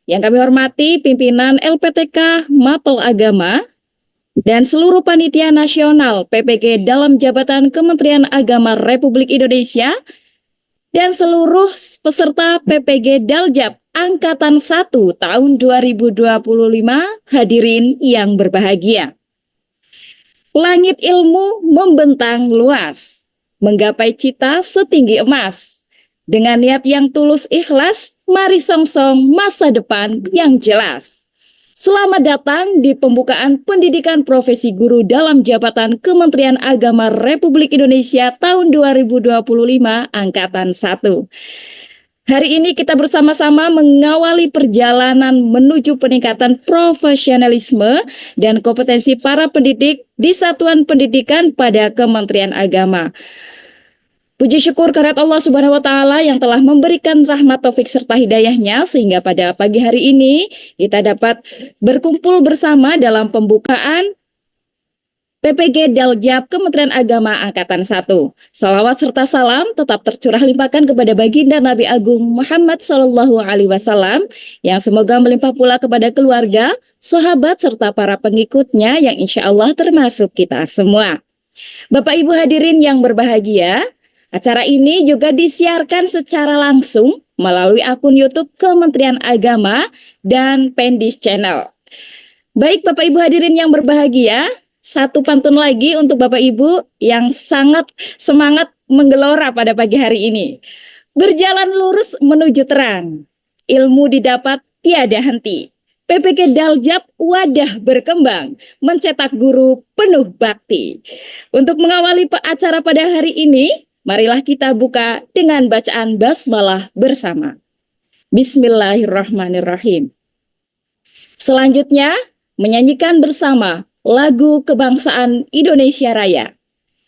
Yang kami hormati pimpinan LPTK Mapel Agama dan seluruh panitia nasional PPG dalam jabatan Kementerian Agama Republik Indonesia dan seluruh peserta PPG Daljab Angkatan 1 tahun 2025, hadirin yang berbahagia. Langit ilmu membentang luas, menggapai cita setinggi emas. Dengan niat yang tulus ikhlas, mari songsong masa depan yang jelas. Selamat datang di pembukaan pendidikan profesi guru dalam jabatan Kementerian Agama Republik Indonesia tahun 2025 Angkatan 1. Hari ini kita bersama-sama mengawali perjalanan menuju peningkatan profesionalisme dan kompetensi para pendidik di satuan pendidikan pada Kementerian Agama. Puji syukur kehadirat Allah Subhanahu wa Ta'ala yang telah memberikan rahmat taufik serta hidayahnya sehingga pada pagi hari ini kita dapat berkumpul bersama dalam pembukaan PPG Daljab Kementerian Agama Angkatan 1. Salawat serta salam tetap tercurah limpahkan kepada baginda Nabi Agung Muhammad SAW yang semoga melimpah pula kepada keluarga, sahabat serta para pengikutnya yang insya Allah termasuk kita semua. Bapak Ibu hadirin yang berbahagia, acara ini juga disiarkan secara langsung melalui akun YouTube Kementerian Agama dan Pendis Channel. Baik Bapak Ibu hadirin yang berbahagia, satu pantun lagi untuk Bapak Ibu yang sangat semangat menggelora pada pagi hari ini. Berjalan lurus menuju terang, ilmu didapat tiada henti. PPG Daljab wadah berkembang, mencetak guru penuh bakti. Untuk mengawali acara pada hari ini, marilah kita buka dengan bacaan basmalah bersama. Bismillahirrahmanirrahim. Selanjutnya, menyanyikan bersama lagu kebangsaan Indonesia Raya.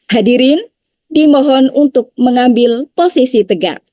Hadirin, dimohon untuk mengambil posisi tegak.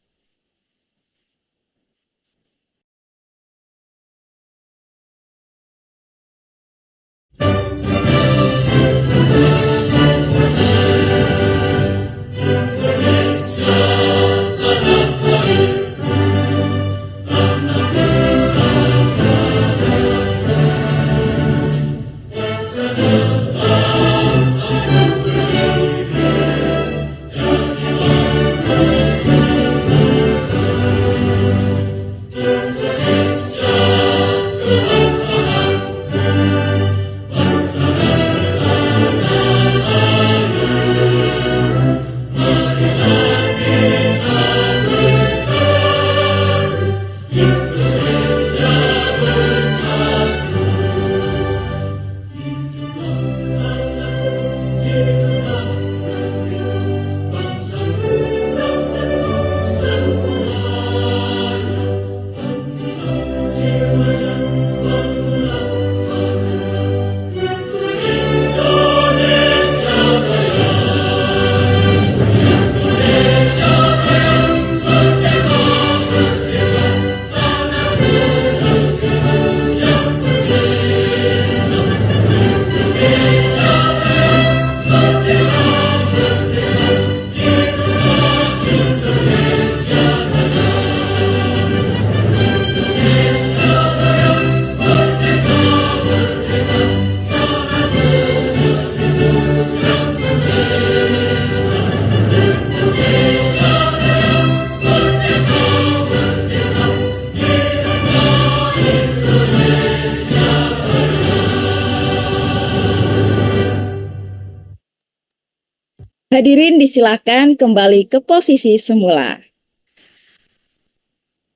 Hadirin disilakan kembali ke posisi semula.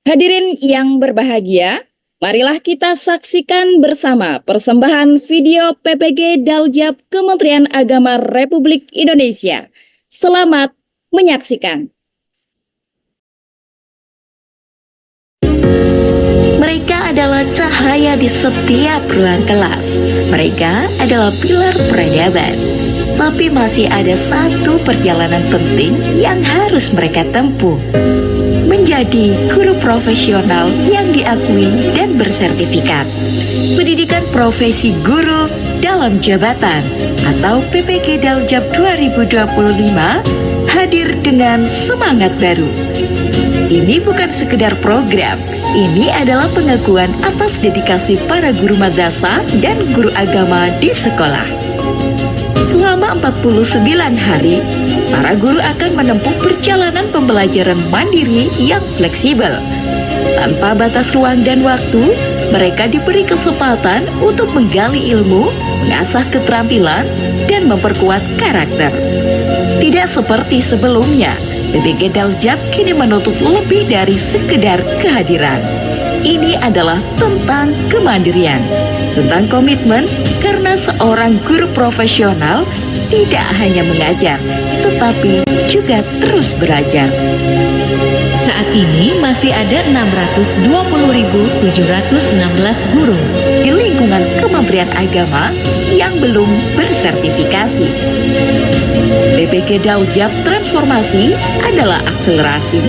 Hadirin yang berbahagia, marilah kita saksikan bersama persembahan video PPG Daljab Kementerian Agama Republik Indonesia. Selamat menyaksikan. Mereka adalah cahaya di setiap ruang kelas. Mereka adalah pilar peradaban. Tapi masih ada satu perjalanan penting yang harus mereka tempuh. Menjadi guru profesional yang diakui dan bersertifikat. Pendidikan profesi guru dalam jabatan atau PPG Daljab 2025 hadir dengan semangat baru. Ini bukan sekedar program, Ini adalah pengakuan atas dedikasi para guru madrasah dan guru agama di sekolah. Selama 49 hari, para guru akan menempuh perjalanan pembelajaran mandiri yang fleksibel. Tanpa batas ruang dan waktu, mereka diberi kesempatan untuk menggali ilmu, mengasah keterampilan, dan memperkuat karakter. Tidak seperti sebelumnya, PPG Daljab kini menuntut lebih dari sekedar kehadiran. Ini adalah tentang kemandirian, tentang komitmen, karena seorang guru profesional tidak hanya mengajar, tetapi juga terus belajar. Saat ini masih ada 620.716 guru Di lingkungan Kementerian Agama yang belum bersertifikasi. PPG Daljab Transformasi adalah akselerasi,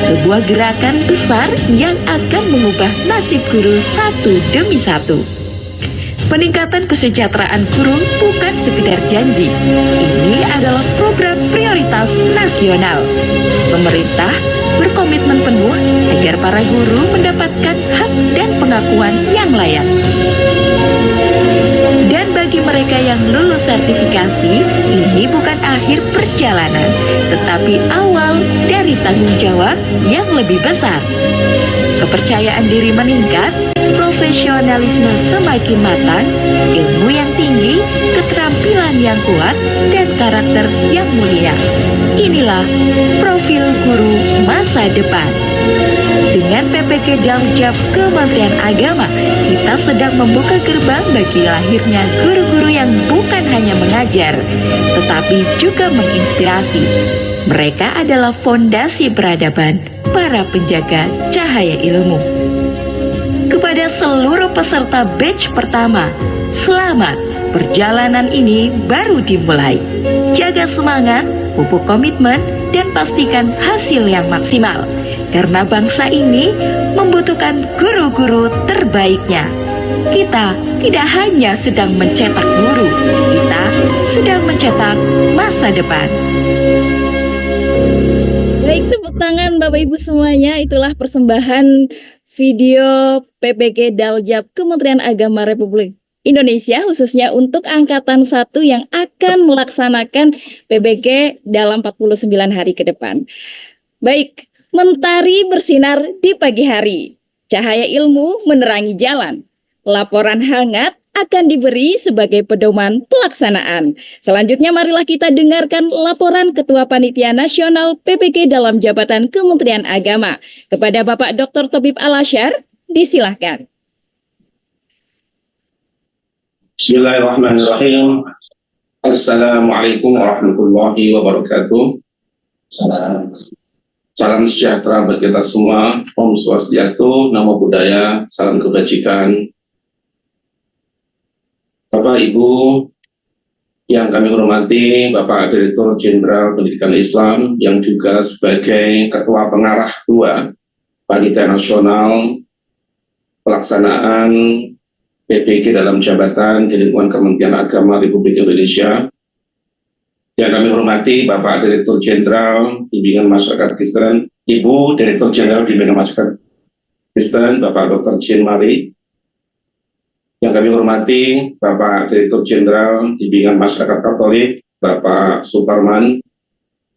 sebuah gerakan besar yang akan mengubah nasib guru satu demi satu. Peningkatan kesejahteraan guru bukan sekedar janji. Ini adalah program prioritas nasional. Pemerintah berkomitmen penuh agar para guru mendapatkan hak dan pengakuan yang layak. Dan bagi mereka yang lulus sertifikasi, ini bukan akhir perjalanan, tetapi awal dari tanggung jawab yang lebih besar. Kepercayaan diri meningkat, profesionalisme semakin matang, ilmu yang tinggi, keterampilan yang kuat, dan karakter yang mulia. Inilah profil guru masa depan. Dengan PPG Daljab Kementerian Agama, kita sedang membuka gerbang bagi lahirnya guru-guru yang bukan hanya mengajar, tetapi juga menginspirasi. Mereka adalah fondasi peradaban, para penjaga cahaya ilmu. Kepada seluruh peserta batch pertama, selamat, perjalanan ini baru dimulai. Jaga semangat, pupuk komitmen, dan pastikan hasil yang maksimal. Karena bangsa ini membutuhkan guru-guru terbaiknya. Kita tidak hanya sedang mencetak guru, kita sedang mencetak masa depan. Baik, tepuk tangan Bapak Ibu semuanya. Itulah persembahan video PPG Daljab Kementerian Agama Republik Indonesia khususnya untuk Angkatan 1 yang akan melaksanakan PPG dalam 49 hari ke depan. Baik, mentari bersinar di pagi hari, cahaya ilmu menerangi jalan. Laporan hangat akan diberi sebagai pedoman pelaksanaan. Selanjutnya marilah kita dengarkan laporan Ketua Panitia Nasional PPG dalam jabatan Kementerian Agama. Kepada Bapak Dr. Tobib Al-Asyar, disilahkan. Bismillahirrahmanirrahim. Assalamualaikum warahmatullahi wabarakatuh. Salam sejahtera bagi kita semua. Om Swastiastu, Namo Buddhaya, salam kebajikan. Bapak Ibu yang kami hormati, Bapak Direktur Jenderal Pendidikan Islam yang juga sebagai Ketua Pengarah 2 Panitia Nasional Pelaksanaan PPG dalam jabatan di lingkungan Kementerian Agama Republik Indonesia. Yang kami hormati Bapak Direktur Jenderal Bimbingan Masyarakat Kristen, Ibu Direktur Jenderal Bimbingan Masyarakat Kristen, Bapak Dr. Jin Mari. Yang kami hormati Bapak Direktur Jenderal Bimbingan Masyarakat Katolik, Bapak Suparman.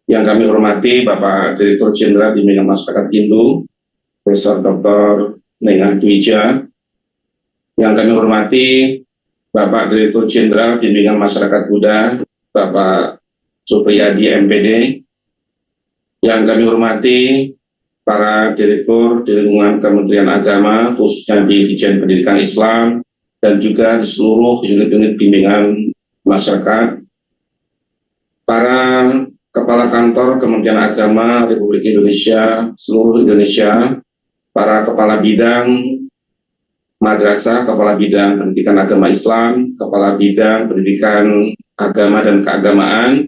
Yang kami hormati Bapak Direktur Jenderal Bimbingan Masyarakat Hindu, Profesor Dr. Nengah Dwija. Yang kami hormati Bapak Direktur Jenderal Bimbingan Masyarakat Buddha, Bapak Supriyadi MPD. Yang kami hormati para direktur di lingkungan Kementerian Agama, khususnya di Ditjen Pendidikan Islam, dan juga di seluruh unit-unit bimbingan masyarakat, para Kepala Kantor Kementerian Agama Republik Indonesia, seluruh Indonesia, para Kepala Bidang Madrasah, Kepala Bidang Pendidikan Agama Islam, Kepala Bidang Pendidikan Agama dan Keagamaan,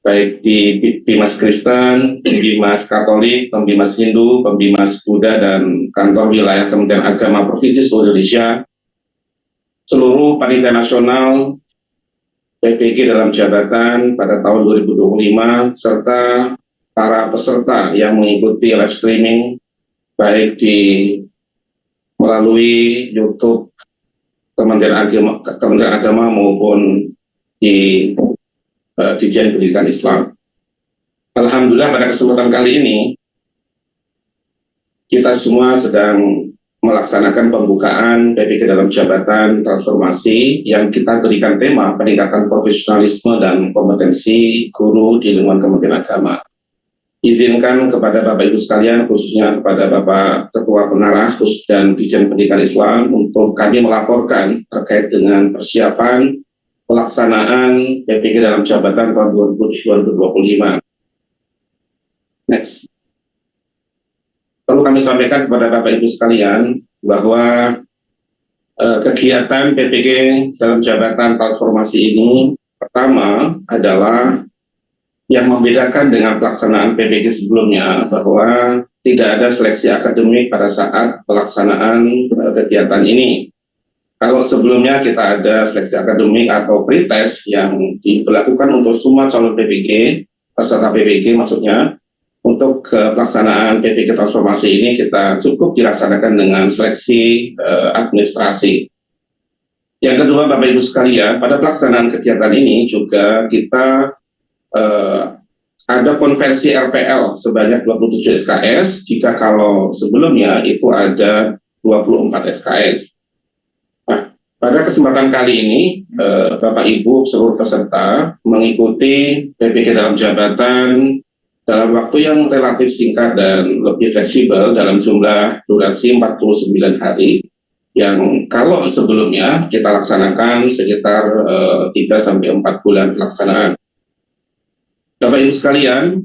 baik di Pembimas Kristen, Pembimas Katolik, Pembimas Hindu, Pembimas Buddha, dan Kantor Wilayah Kementerian Agama Provinsi seluruh Indonesia, seluruh Panitia Nasional PPG dalam jabatan pada tahun 2025, serta para peserta yang mengikuti live streaming, baik di melalui YouTube Kementerian Agama maupun di Ditjen Pendidikan Islam. Alhamdulillah pada kesempatan kali ini kita semua sedang melaksanakan pembukaan PPK dalam jabatan transformasi yang kita berikan tema peningkatan profesionalisme dan kompetensi guru di lingkungan Kementerian Agama. Izinkan kepada Bapak Ibu sekalian, khususnya kepada Bapak Ketua Pengarah dan Ditjen Pendidikan Islam, untuk kami melaporkan terkait dengan persiapan pelaksanaan PPK dalam jabatan tahun 2025. Next. Perlu kami sampaikan kepada Bapak Ibu sekalian bahwa kegiatan PPK dalam jabatan transformasi ini pertama adalah yang membedakan dengan pelaksanaan PPK sebelumnya bahwa tidak ada seleksi akademik pada saat pelaksanaan kegiatan ini. Kalau sebelumnya kita ada seleksi akademik atau pretest yang dilakukan untuk semua calon PPK, peserta PPK maksudnya, untuk pelaksanaan PPK transformasi ini kita cukup dilaksanakan dengan seleksi administrasi. Yang kedua, Bapak Ibu sekalian, pada pelaksanaan kegiatan ini juga kita ada konversi RPL sebanyak 27 SKS, jika kalau sebelumnya itu ada 24 SKS. Nah, pada kesempatan kali ini, Bapak Ibu seluruh peserta mengikuti PPK dalam jabatan dalam waktu yang relatif singkat dan lebih fleksibel dalam jumlah durasi 49 hari, yang kalau sebelumnya kita laksanakan sekitar 3-4 bulan pelaksanaan. Bapak Ibu sekalian,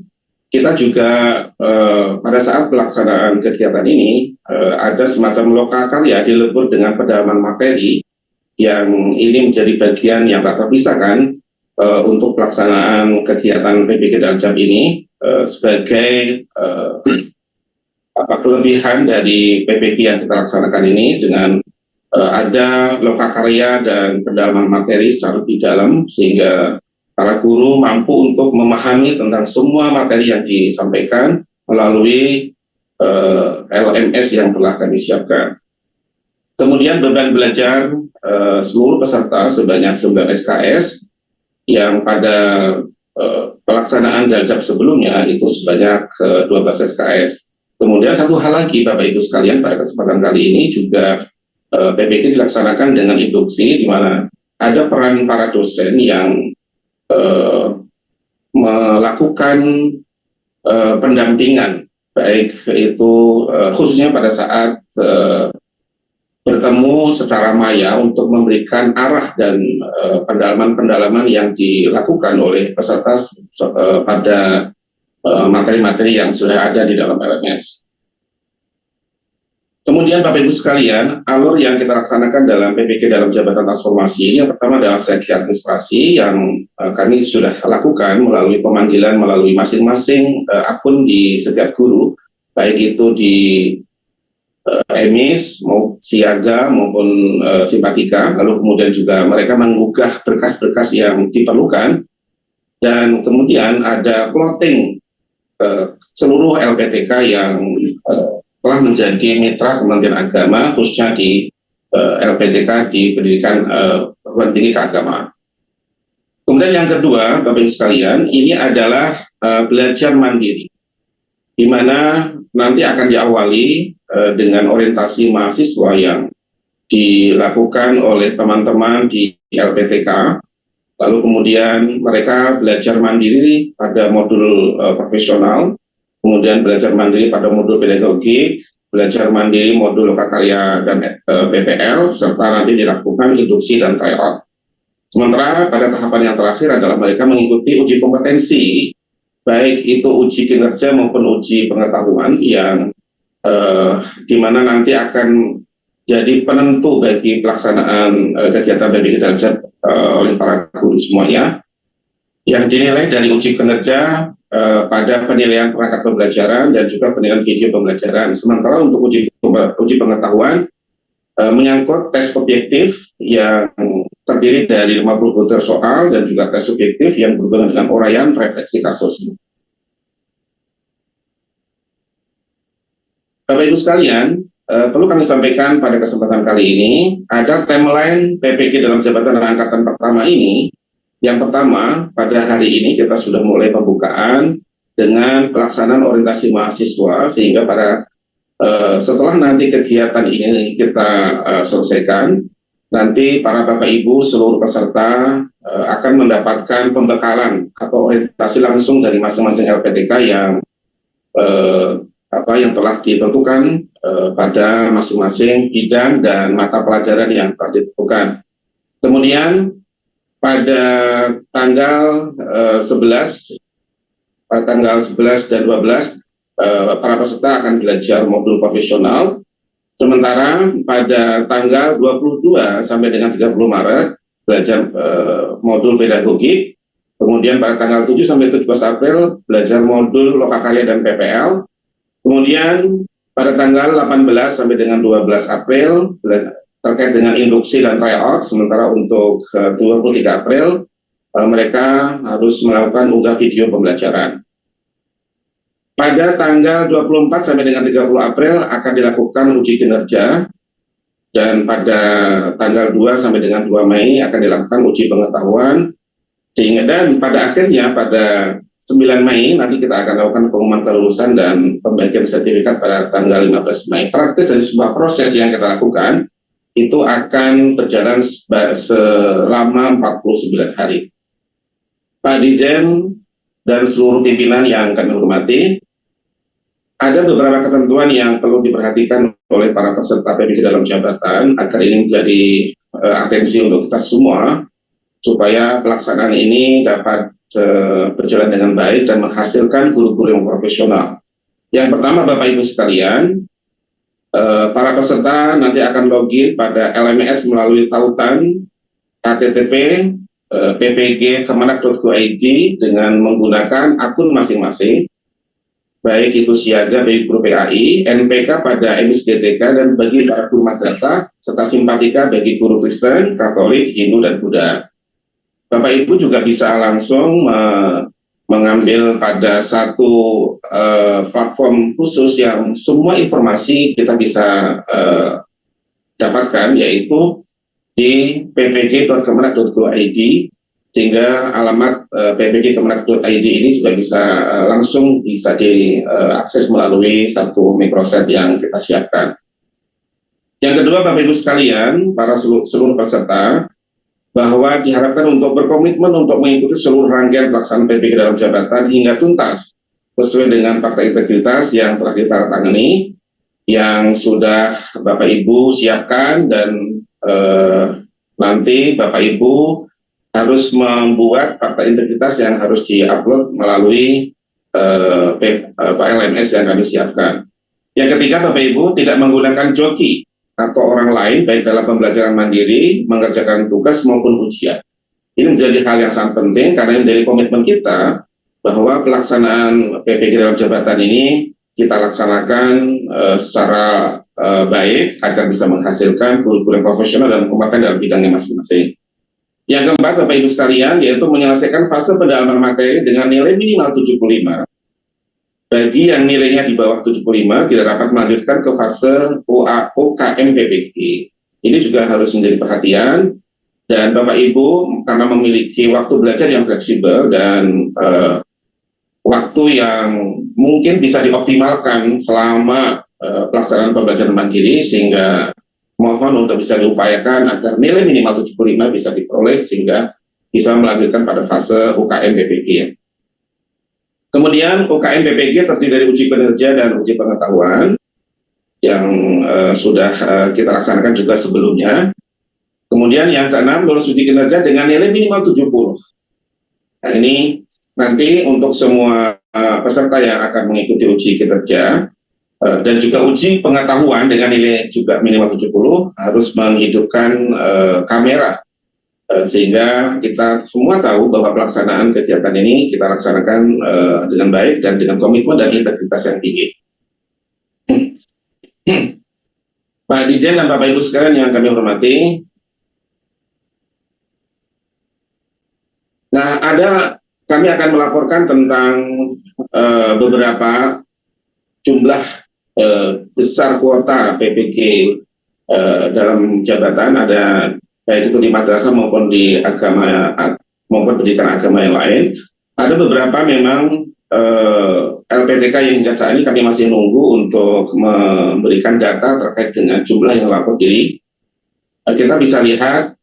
kita juga pada saat pelaksanaan kegiatan ini ada semacam lokakarya dilebur dengan pendalaman materi, yang ini menjadi bagian yang tak terpisahkan untuk pelaksanaan kegiatan PPK dalam jam ini sebagai kelebihan dari PPK yang kita laksanakan ini dengan ada lokakarya dan pendalaman materi secara lebih dalam, sehingga para guru mampu untuk memahami tentang semua materi yang disampaikan melalui LMS yang telah kami siapkan. Kemudian beban belajar seluruh peserta sebanyak 9 SKS, yang pada pelaksanaan daljab sebelumnya itu sebanyak 12 SKS. Kemudian satu hal lagi Bapak Ibu sekalian, pada kesempatan kali ini juga PPK dilaksanakan dengan induksi, di mana ada peran para dosen yang melakukan pendampingan, baik itu khususnya pada saat bertemu secara maya untuk memberikan arah dan pendalaman-pendalaman yang dilakukan oleh peserta pada materi-materi yang sudah ada di dalam LMS. Kemudian Bapak Ibu sekalian, alur yang kita laksanakan dalam PPK dalam jabatan transformasi ini, yang pertama adalah seleksi administrasi yang kami sudah lakukan melalui pemanggilan melalui masing-masing akun di setiap guru, baik itu di emis, siaga maupun simpatika. Lalu kemudian juga mereka mengunggah berkas-berkas yang diperlukan, dan kemudian ada plotting seluruh LPTK yang telah menjadi mitra Kementerian Agama, khususnya di LPTK di pendidikan perguruan tinggi keagamaan. Kemudian yang kedua, Bapak Ibu sekalian, ini adalah belajar mandiri, di mana nanti akan diawali dengan orientasi mahasiswa yang dilakukan oleh teman-teman di LPTK. Lalu kemudian mereka belajar mandiri pada modul profesional, kemudian belajar mandiri pada modul pedagogik, belajar mandiri modul lokakarya dan PPL, serta nanti dilakukan induksi dan tryout. Sementara pada tahapan yang terakhir adalah mereka mengikuti uji kompetensi, baik itu uji kinerja maupun uji pengetahuan, yang di mana nanti akan jadi penentu bagi pelaksanaan kegiatan PPK dalam oleh para guru semuanya, yang dinilai dari uji kinerja pada penilaian perangkat pembelajaran dan juga penilaian video pembelajaran. Sementara untuk uji pengetahuan menyangkut tes objektif yang terdiri dari 50 butir soal dan juga tes subjektif yang berhubungan dengan uraian refleksi kasus. Bapak Ibu sekalian, perlu kami sampaikan pada kesempatan kali ini, ada timeline PPG dalam jabatan angkatan pertama ini. Yang pertama, pada hari ini kita sudah mulai pembukaan dengan pelaksanaan orientasi mahasiswa, sehingga setelah nanti kegiatan ini kita selesaikan, nanti para Bapak Ibu seluruh peserta akan mendapatkan pembekalan atau orientasi langsung dari masing-masing LPTK yang telah ditentukan pada masing-masing bidang dan mata pelajaran yang telah ditentukan. Kemudian pada tanggal 11 dan 12 para peserta akan belajar modul profesional. Sementara pada tanggal 22 sampai dengan 30 Maret belajar modul pedagogik. Kemudian pada tanggal 7 sampai 17 April belajar modul lokakarya dan PPL. Kemudian pada tanggal 18 sampai dengan 12 April terkait dengan induksi dan tryout. Sementara untuk 23 April mereka harus melakukan unggah video pembelajaran. Pada tanggal 24 sampai dengan 30 April akan dilakukan uji kinerja, dan pada tanggal 2 sampai dengan 2 Mei akan dilakukan uji pengetahuan, dan pada akhirnya pada 9 Mei nanti kita akan lakukan pengumuman kelulusan dan pembagian sertifikat pada tanggal 15 Mei. Praktis dari sebuah proses yang kita lakukan itu akan berjalan selama 49 hari. Pak Dirjen dan seluruh pimpinan yang kami hormati, ada beberapa ketentuan yang perlu diperhatikan oleh para peserta PPG dalam jabatan agar ini menjadi atensi untuk kita semua, supaya pelaksanaan ini dapat berjalan dengan baik dan menghasilkan guru-guru yang profesional. Yang pertama, Bapak Ibu sekalian, para peserta nanti akan login pada LMS melalui tautan http ppg.kemenak.go.id dengan menggunakan akun masing-masing, baik itu siaga bagi guru PAI, NPK pada MSGTK, dan bagi para guru madrasah, serta simpatika bagi guru Kristen, Katolik, Hindu, dan Buddha. Bapak Ibu juga bisa langsung mengambil pada satu platform khusus yang semua informasi kita bisa dapatkan, yaitu di ppg.kemenak.go.id, sehingga alamat ppg.kemenak.id ini juga bisa langsung diakses melalui satu microsite yang kita siapkan. Yang kedua, Bapak Ibu sekalian, para seluruh peserta, bahwa diharapkan untuk berkomitmen untuk mengikuti seluruh rangkaian pelaksanaan PPG dalam jabatan hingga tuntas sesuai dengan fakta integritas yang telah ditandatangani, yang sudah Bapak Ibu siapkan, dan nanti Bapak Ibu harus membuat fakta integritas yang harus diupload melalui LMS yang kami siapkan. Yang ketiga, Bapak Ibu tidak menggunakan joki atau orang lain baik dalam pembelajaran mandiri, mengerjakan tugas maupun ujian. Ini menjadi hal yang sangat penting karena menjadi komitmen kita bahwa pelaksanaan PPG dalam jabatan ini kita laksanakan secara baik agar bisa menghasilkan guru-guru yang profesional dan kompeten dalam bidangnya masing-masing. Yang keempat, Bapak Ibu sekalian, yaitu menyelesaikan fase pendalaman materi dengan nilai minimal 75. Bagi yang nilainya di bawah 75 tidak dapat melanjutkan ke fase OKM PPG. Ini juga harus menjadi perhatian, dan Bapak Ibu karena memiliki waktu belajar yang fleksibel dan waktu yang mungkin bisa dioptimalkan selama pelaksanaan pembelajaran mandiri, sehingga mohon untuk bisa diupayakan agar nilai minimal 75 bisa diperoleh sehingga bisa melanjutkan pada fase UKM PPG. Kemudian UKM PPG terdiri dari uji kinerja dan uji pengetahuan yang sudah kita laksanakan juga sebelumnya. Kemudian yang keenam, lulus uji kinerja dengan nilai minimal 70. Nah, ini nanti untuk semua peserta yang akan mengikuti uji kinerja dan juga uji pengetahuan dengan nilai juga minimal 70 harus menghidupkan kamera, sehingga kita semua tahu bahwa pelaksanaan kegiatan ini kita laksanakan dengan baik dan dengan komitmen dan integritas yang tinggi. Pak Dirjen dan Bapak Ibu sekalian yang kami hormati, nah kami akan melaporkan tentang beberapa jumlah besar kuota PPG dalam jabatan, ada baik itu di madrasah maupun di agama maupun pendidikan agama yang lain. Ada beberapa memang LPTK yang hingga saat ini kami masih nunggu untuk memberikan data terkait dengan jumlah yang lapor diri. Kita bisa lihat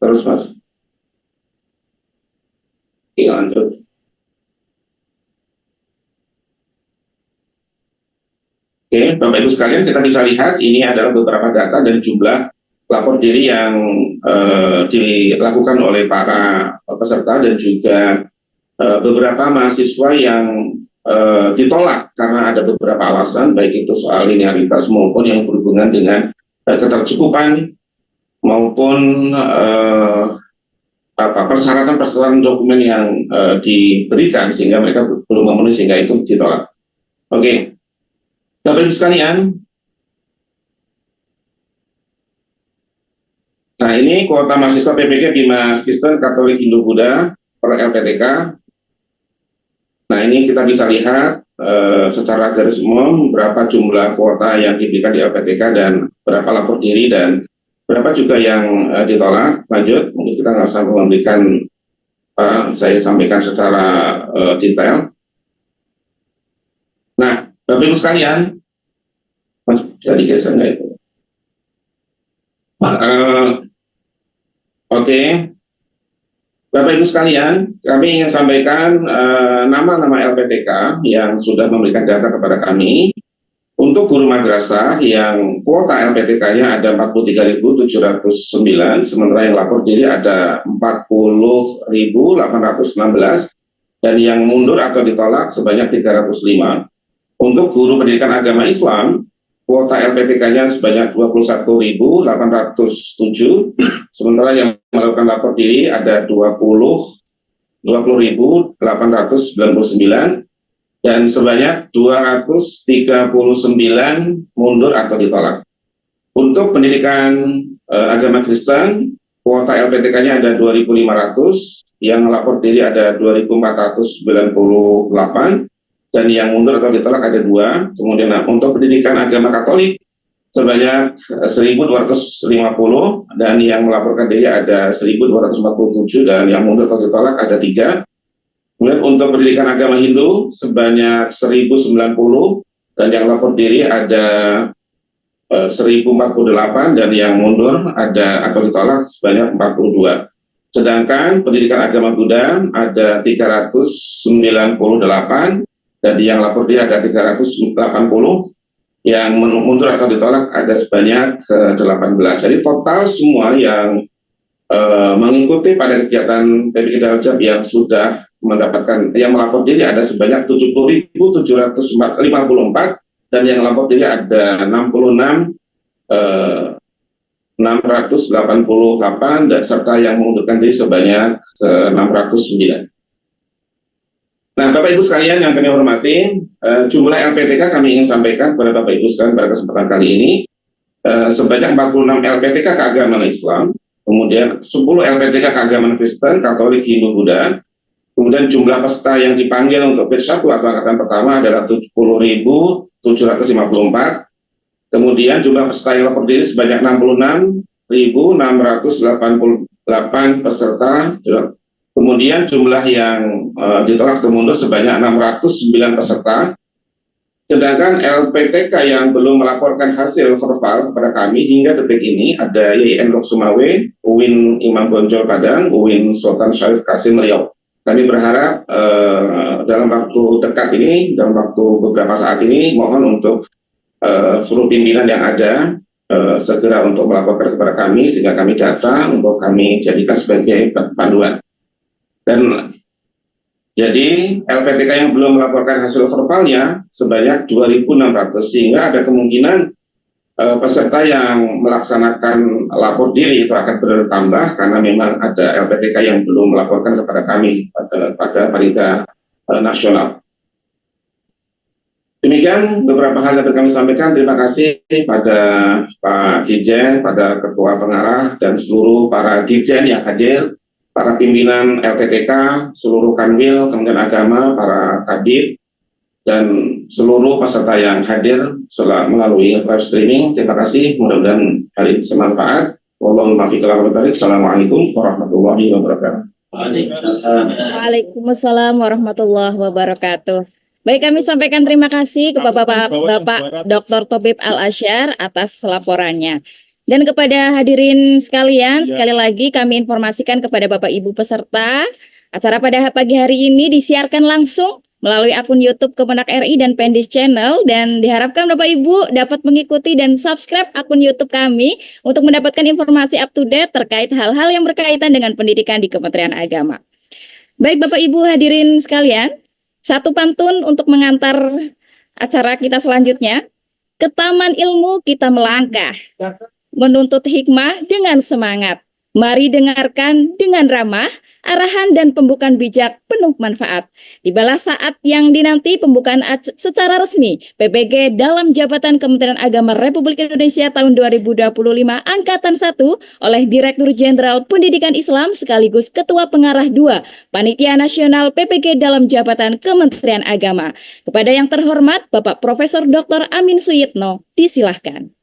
terus Mas. Oke, lanjut. Oke, Bapak Ibu sekalian, kita bisa lihat ini adalah beberapa data dan jumlah lapor diri yang dilakukan oleh para peserta dan juga beberapa mahasiswa yang ditolak karena ada beberapa alasan, baik itu soal linearitas maupun yang berhubungan dengan ketercukupan maupun persyaratan dokumen yang diberikan sehingga mereka belum memenuhi sehingga itu ditolak. Oke. Bapak Ibu sekalian, nah ini kuota mahasiswa PPG Bimas Kristen Katolik Hindu Buddha per LPTK. Nah ini kita bisa lihat secara garis umum berapa jumlah kuota yang diberikan di LPTK dan berapa lapor diri dan berapa juga yang ditolak. Lanjut, mungkin kita nggak usah memberikan, saya sampaikan secara detail. Nah, Bapak Ibu sekalian, Mas, bisa digeser nggak itu? Oke. Bapak Ibu sekalian, kami ingin sampaikan nama-nama LPTK yang sudah memberikan data kepada kami. Untuk guru madrasah yang kuota LPTK-nya ada 43.709, sementara yang lapor diri ada 40.816, dan yang mundur atau ditolak sebanyak 305. Untuk guru pendidikan agama Islam, kuota LPTK-nya sebanyak 21.807, sementara yang melakukan lapor diri ada 20.899, dan sebanyak 239 mundur atau ditolak. Untuk pendidikan agama Kristen, kuota LPTK-nya ada 2.500, yang lapor diri ada 2.498, dan yang mundur atau ditolak ada 2. Kemudian untuk pendidikan agama Katolik sebanyak 1.250, dan yang melaporkan diri ada 1.247, dan yang mundur atau ditolak ada 3. Kemudian untuk pendidikan agama Hindu sebanyak 1.090, dan yang lapor diri ada 1.048, dan yang mundur ada atau ditolak sebanyak 42. Sedangkan pendidikan agama Buddha ada 398, dan yang lapor diri ada 380, yang mundur atau ditolak ada sebanyak 18. Jadi total semua yang mengikuti pada kegiatan PPG Daljab yang sudah mendapatkan, yang melapor diri ada sebanyak 70.754, dan yang lapor diri ada 66.688, dan serta yang mengundurkan diri sebanyak 609. Nah, Bapak Ibu sekalian yang kami hormati, jumlah LPTK kami ingin sampaikan kepada Bapak Ibu sekalian pada kesempatan kali ini sebanyak 46 LPTK keagamaan Islam, kemudian 10 LPTK keagamaan Kristen, Katolik, Hindu, Buddha. Kemudian jumlah peserta yang dipanggil untuk batch 1 atau angkatan pertama adalah 70.754. Kemudian jumlah peserta yang lapor diri sebanyak 66.688 peserta. Kemudian jumlah yang ditolak atau mundur sebanyak 609 peserta. Sedangkan LPTK yang belum melaporkan hasil verbal kepada kami hingga detik ini ada YIN Lok Sumawe, UIN Imam Bonjol Padang, UIN Sultan Syarif Kasim Riau. Kami berharap dalam waktu dekat ini, dalam waktu beberapa saat ini, mohon untuk seluruh pimpinan yang ada segera untuk melaporkan kepada kami sehingga kami data untuk kami jadikan sebagai panduan. Dan jadi LPTK yang belum melaporkan hasil verbalnya sebanyak 2.600, sehingga ada kemungkinan peserta yang melaksanakan lapor diri itu akan bertambah karena memang ada LPTK yang belum melaporkan kepada kami pada panitia nasional. Demikian beberapa hal yang kami sampaikan. Terima kasih pada Pak Dirjen, pada Ketua Pengarah, dan seluruh para Dirjen yang hadir, para pimpinan LPTK, seluruh Kanwil, Kementerian Agama, para Kadit, dan seluruh peserta yang hadir melalui live streaming. Terima kasih, mudah-mudahan hari ini bermanfaat. Assalamualaikum warahmatullahi wabarakatuh. Waalaikumsalam warahmatullahi wabarakatuh. Baik, kami sampaikan terima kasih kepada Bapak Dr. Tobib Al-Asyar atas laporannya. Dan kepada hadirin sekalian, sekali lagi kami informasikan kepada Bapak Ibu peserta, acara pada pagi hari ini disiarkan langsung melalui akun YouTube Kemenak RI dan Pendis Channel, dan diharapkan Bapak Ibu dapat mengikuti dan subscribe akun YouTube kami untuk mendapatkan informasi up to date terkait hal-hal yang berkaitan dengan pendidikan di Kementerian Agama. Baik Bapak Ibu hadirin sekalian, satu pantun untuk mengantar acara kita selanjutnya. Ke taman ilmu kita melangkah, menuntut hikmah dengan semangat. Mari dengarkan dengan ramah, arahan dan pembukaan bijak penuh manfaat. Tibalah saat yang dinanti pembukaan secara resmi PPG dalam jabatan Kementerian Agama Republik Indonesia tahun 2025 Angkatan 1 oleh Direktur Jenderal Pendidikan Islam sekaligus Ketua Pengarah 2 Panitia Nasional PPG dalam jabatan Kementerian Agama. Kepada yang terhormat Bapak Profesor Dr. Amin Suyitno, disilahkan.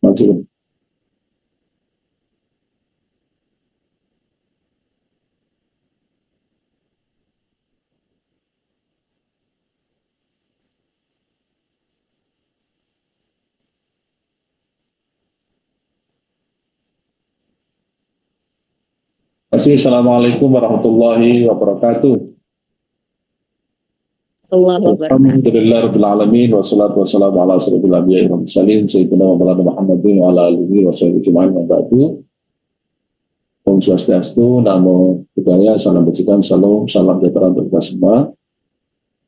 Maju. Assalamualaikum warahmatullahi wabarakatuh. Alhamdulillah alamin wassalatu wassalamu ala asyrofil anbiya'i wal mursalin sayyidina wa maulana Muhammadin wa ala alihi wa sahbihi ajma'in wa ba'du. Om Swastiastu, Namo Buddhaya, salam kebajikan, salam sejahtera untuk kita semua.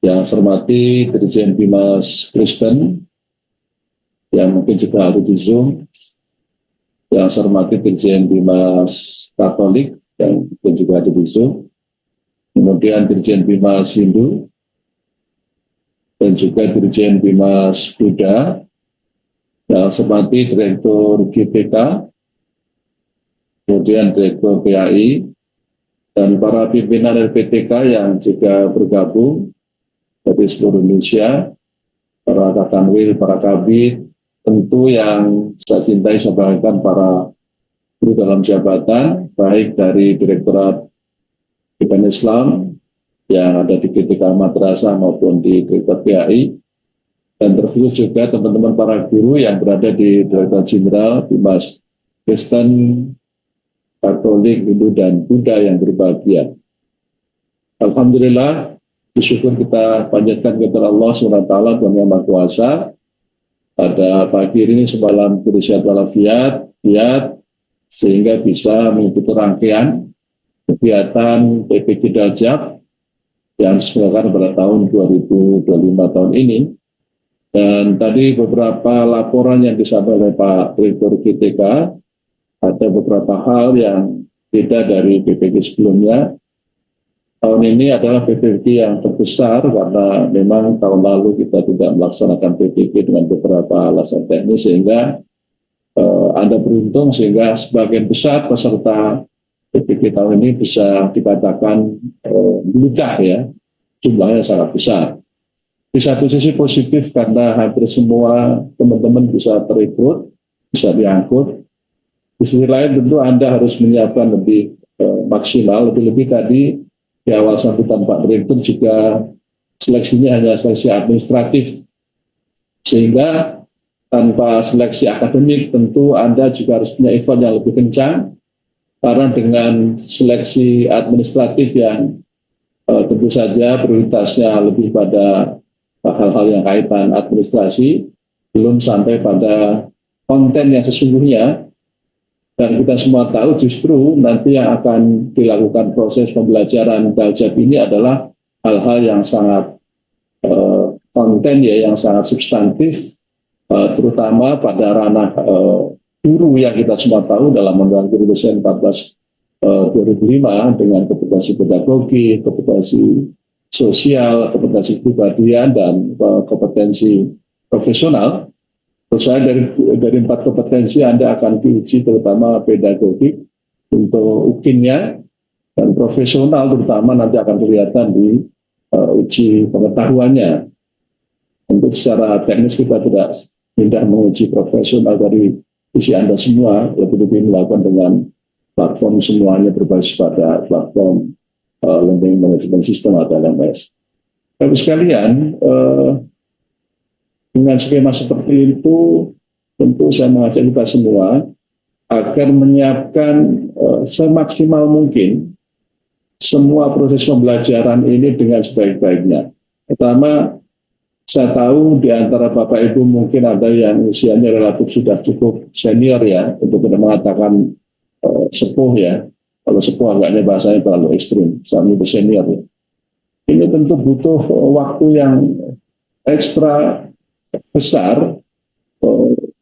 Yang saya hormati Dirjen Bimas Kristen yang mungkin juga ada di Zoom. Yang saya hormati Dirjen Bimas Katolik yang mungkin juga ada di Zoom. Kemudian Dirjen Bimas Hindu dan juga Dirjen Bimas Buddha, yang seperti Direktur GPK, kemudian Direktur PAI, dan para pimpinan LPTK yang juga bergabung dari seluruh Indonesia, para Kakanwil, para Kabid, tentu yang saya cintai, saya banggakan para guru dalam jabatan, baik dari Direktorat Pendidikan Islam yang ada di GTK Madrasah maupun di Direktorat PAI, dan terkhusus juga teman-teman para guru yang berada di Direktorat Jenderal Bimas Kristen, Katolik, Hindu, dan Buddha yang berbahagia. Alhamdulillah, bersyukur kita panjatkan kepada Allah SWT, Tuhan Yang Maha Kuasa. Pada pagi ini semalam berisiat walafiat, sehingga bisa mengikuti rangkaian kegiatan PPG Daljab yang diselenggarakan pada tahun 2025 tahun ini. Dan tadi beberapa laporan yang disampaikan oleh Pak Direktur GTK, ada beberapa hal yang beda dari PPG sebelumnya. Tahun ini adalah PPG yang terbesar karena memang tahun lalu kita tidak melaksanakan PPG dengan beberapa alasan teknis, sehingga Anda beruntung sehingga sebagian besar peserta PPG tahun ini bisa dikatakan meludak ya, jumlahnya sangat besar. Di satu sisi positif karena hampir semua teman-teman bisa terekrut, bisa diangkut. Di sisi lain tentu Anda harus menyiapkan lebih maksimal, lebih-lebih tadi di awal sambutan Pak Direktur juga seleksinya hanya seleksi administratif, sehingga tanpa seleksi akademik tentu Anda juga harus punya effort yang lebih kencang, karena dengan seleksi administratif yang tentu saja prioritasnya lebih pada hal-hal yang kaitan administrasi, belum sampai pada konten yang sesungguhnya. Dan kita semua tahu justru nanti yang akan dilakukan proses pembelajaran Daljab ini adalah hal-hal yang sangat konten ya, yang sangat substantif, terutama pada ranah guru yang kita semua tahu dalam Undang-Undang Guru Dosen 14 2005 dengan ketentuan kompetensi pedagogi, kompetensi sosial, kompetensi kepribadian, dan kompetensi profesional. Terus saya dari 4 kompetensi Anda akan diuji, terutama pedagogik untuk UKIN-nya, dan profesional terutama nanti akan kelihatan di uji pengetahuannya. Untuk secara teknis kita tidak mudah menguji profesional dari sisi Anda semua, lebih melakukan dengan platform semuanya berbasis pada platform Learning Management System atau LMS. Bapak sekalian, dengan skema seperti itu, tentu saya mengajak kita semua agar menyiapkan semaksimal mungkin semua proses pembelajaran ini dengan sebaik-baiknya. Pertama, saya tahu di antara Bapak Ibu mungkin ada yang usianya relatif sudah cukup senior ya, untuk tidak mengatakan sepuh ya. Kalau sepuh agaknya bahasanya terlalu ekstrim, saya senior ya. Ini tentu butuh waktu yang ekstra besar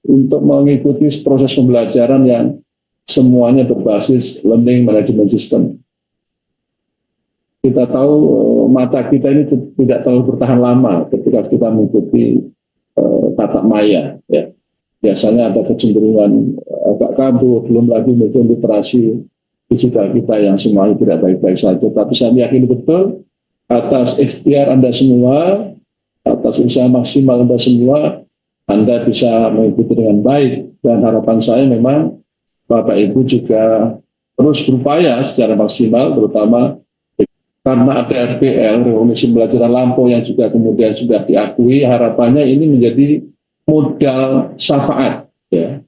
untuk mengikuti proses pembelajaran yang semuanya berbasis Learning Management System. Kita tahu mata kita ini tidak terlalu bertahan lama ketika kita mengikuti tatap maya. Ya. Biasanya ada kecenderungan agak kabur, belum lagi muncul literasi digital kita yang semuanya tidak baik-baik saja. Tapi saya yakin betul atas ikhtiar Anda semua, atas usaha maksimal Anda semua, Anda bisa mengikuti dengan baik. Dan harapan saya memang Bapak Ibu juga terus berupaya secara maksimal, terutama karena ada RPL, rekomendasi pembelajaran lampau yang juga kemudian sudah diakui, harapannya ini menjadi modal syafaat. Ya.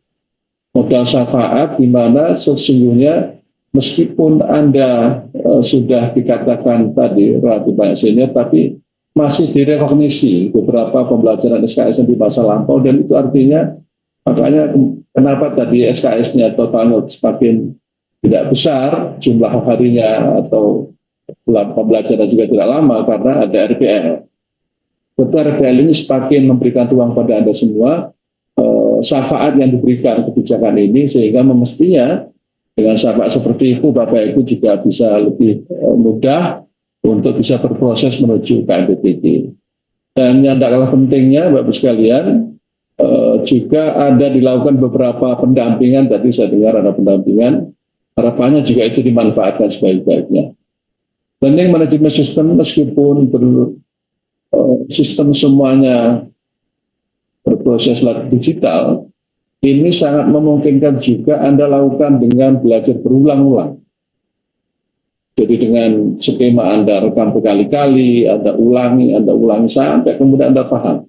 Modal syafaat di mana sesungguhnya meskipun Anda sudah dikatakan tadi relatif banyak senior, tapi masih direkognisi beberapa pembelajaran SKS di masa lampau, dan itu artinya, makanya kenapa tadi SKS-nya totalnya semakin tidak besar, jumlah harinya atau pembelajaran juga tidak lama karena ada RPL. Betul, RPL ini semakin memberikan ruang pada Anda semua, syafaat yang diberikan kebijakan ini, sehingga mestinya dengan syafaat seperti itu Bapak Ibu juga bisa lebih mudah untuk bisa berproses menuju KMPTG. Dan yang tidak kalah pentingnya Bapak sekalian, juga ada dilakukan beberapa pendampingan, tadi saya dengar ada pendampingan, harapannya juga itu dimanfaatkan sebaik-baiknya. Learning Management System meskipun sistem semuanya berproses digital, ini sangat memungkinkan juga Anda lakukan dengan belajar berulang-ulang. Jadi dengan skema Anda rekam berkali-kali, Anda ulangi sampai kemudian Anda paham.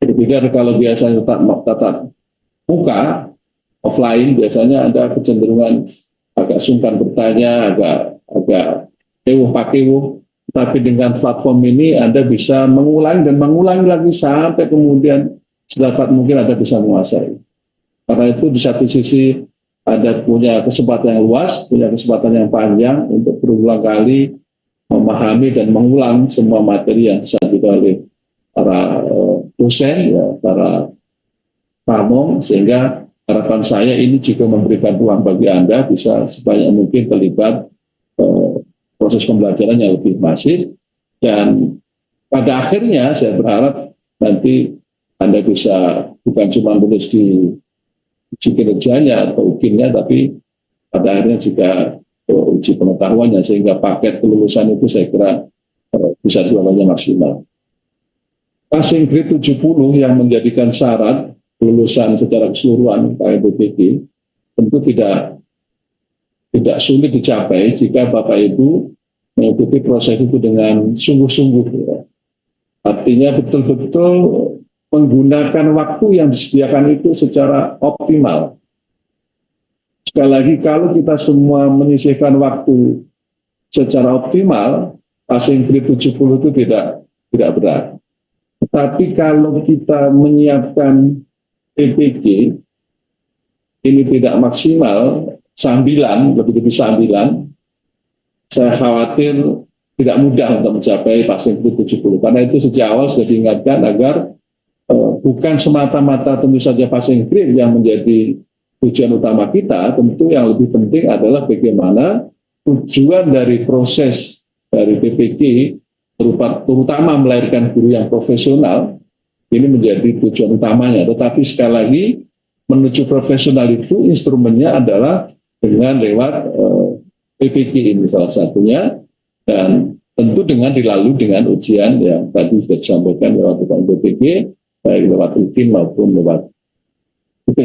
Berbeda kalau biasanya tatap muka, offline, biasanya ada kecenderungan agak sungkan bertanya, agak pakewuh. Tapi dengan platform ini Anda bisa mengulangi lagi sampai kemudian sedapat mungkin Anda bisa menguasai. Karena itu di satu sisi Anda punya kesempatan yang luas, punya kesempatan yang panjang untuk berulang kali memahami dan mengulang semua materi yang disajikan oleh para dosen, ya, para pamong, sehingga harapan saya ini juga memberikan ruang bagi Anda bisa sebanyak mungkin terlibat proses pembelajaran yang lebih masif, dan pada akhirnya saya berharap nanti Anda bisa bukan cuma lulus di uji kinerjanya atau UKIN-nya, tapi pada akhirnya juga uji pengetahuannya, sehingga paket kelulusan itu saya kira bisa dua-duanya maksimal. Passing grade 70 yang menjadikan syarat kelulusan secara keseluruhan KMPTG tentu tidak sulit dicapai jika Bapak Ibu mengikuti proses itu dengan sungguh-sungguh. Ya. Artinya betul-betul menggunakan waktu yang disediakan itu secara optimal. Sekali lagi, kalau kita semua menyisihkan waktu secara optimal, passing grade 70 itu tidak berat. Tapi kalau kita menyiapkan PPG ini tidak maksimal, lebih sambilan, saya khawatir tidak mudah untuk mencapai passing grade 70. Karena itu sejak awal sudah diingatkan agar bukan semata-mata tentu saja passing grade yang menjadi tujuan utama kita, tentu yang lebih penting adalah bagaimana tujuan dari proses dari PPG terutama melahirkan guru yang profesional ini menjadi tujuan utamanya. Tetapi sekali lagi menuju profesional itu instrumennya adalah dengan lewat PPG ini salah satunya, dan tentu dengan dilalui dengan ujian yang tadi sudah disampaikan lewat PPG, baik lewat UKIN maupun lewat UP.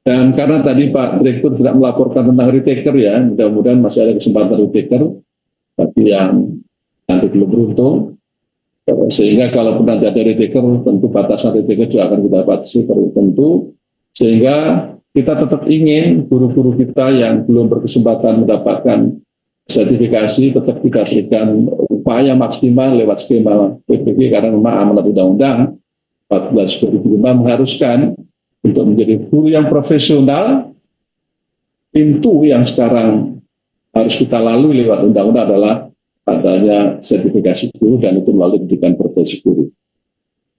Dan karena tadi Pak Direktur tidak melaporkan tentang retaker ya, mudah-mudahan masih ada kesempatan retaker, tapi yang nanti belum beruntung, sehingga kalau pernah ada retaker, tentu batasan retaker juga akan kita batasi tentu, sehingga kita tetap ingin guru-guru kita yang belum berkesempatan mendapatkan sertifikasi tetap kita berikan upaya maksimal lewat skema PPG, karena memang amanat Undang-Undang 14/2005 mengharuskan untuk menjadi guru yang profesional. Pintu yang sekarang harus kita lalui lewat undang-undang adalah adanya sertifikasi guru, dan itu melalui pendidikan profesi guru.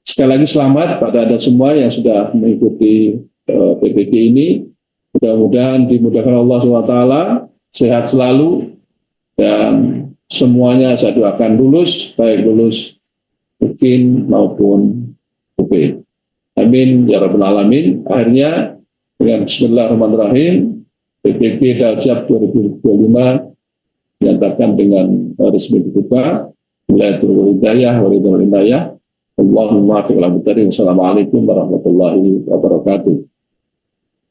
Sekali lagi selamat pada Anda semua yang sudah mengikuti PPG ini. Mudah-mudahan dimudahkan Allah SWT, sehat selalu, dan semuanya saya doakan lulus, baik lulus UKIN maupun UP. Amin ya rabbal alamin. Akhirnya dengan Bismillahirrahmanirrahim, PPG Daljab 2025 dinyatakan dengan resmi dibuka. Hidayah. Allahumma fiqh al-mutari. Wassalamualaikum warahmatullahi wabarakatuh.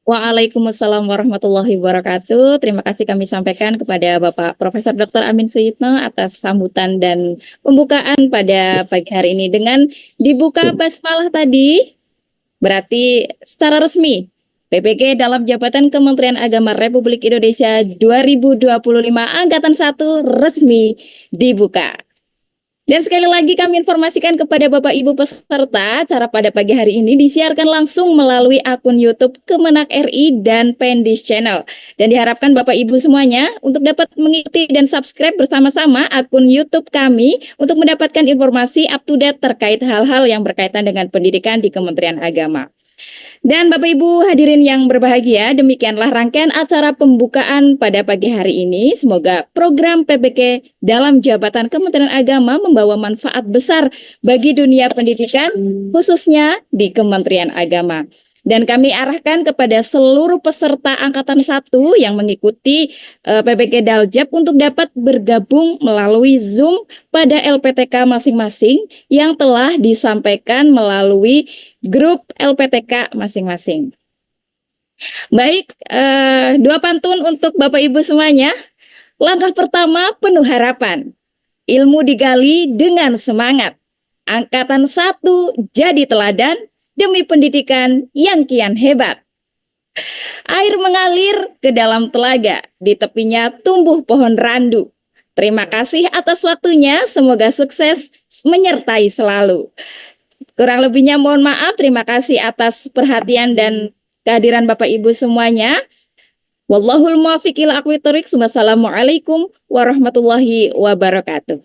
Waalaikumsalam warahmatullahi wabarakatuh. Terima kasih kami sampaikan kepada Bapak Profesor Dr. Amin Suyitno atas sambutan dan pembukaan pada pagi hari ini. Dengan dibuka basmalah tadi, berarti secara resmi PPG dalam jabatan Kementerian Agama Republik Indonesia 2025 Angkatan 1 resmi dibuka. Dan sekali lagi kami informasikan kepada Bapak Ibu peserta, acara pada pagi hari ini disiarkan langsung melalui akun YouTube Kemenak RI dan Pendis Channel. Dan diharapkan Bapak Ibu semuanya untuk dapat mengikuti dan subscribe bersama-sama akun YouTube kami untuk mendapatkan informasi up to date terkait hal-hal yang berkaitan dengan pendidikan di Kementerian Agama. Dan Bapak Ibu hadirin yang berbahagia, demikianlah rangkaian acara pembukaan pada pagi hari ini. Semoga program PPG dalam jabatan Kementerian Agama membawa manfaat besar bagi dunia pendidikan, khususnya di Kementerian Agama. Dan kami arahkan kepada seluruh peserta Angkatan 1 yang mengikuti PPG Daljab untuk dapat bergabung melalui Zoom pada LPTK masing-masing yang telah disampaikan melalui grup LPTK masing-masing. Baik, dua pantun untuk Bapak Ibu semuanya. Langkah pertama, penuh harapan. Ilmu digali dengan semangat. Angkatan 1 jadi teladan demi pendidikan yang kian hebat. Air mengalir ke dalam telaga, di tepinya tumbuh pohon randu. Terima kasih atas waktunya, semoga sukses menyertai selalu. Kurang lebihnya mohon maaf, terima kasih atas perhatian dan kehadiran Bapak Ibu semuanya. Wallahul muwaffiq ila aqwamit thoriq. Wassalamualaikum warahmatullahi wabarakatuh.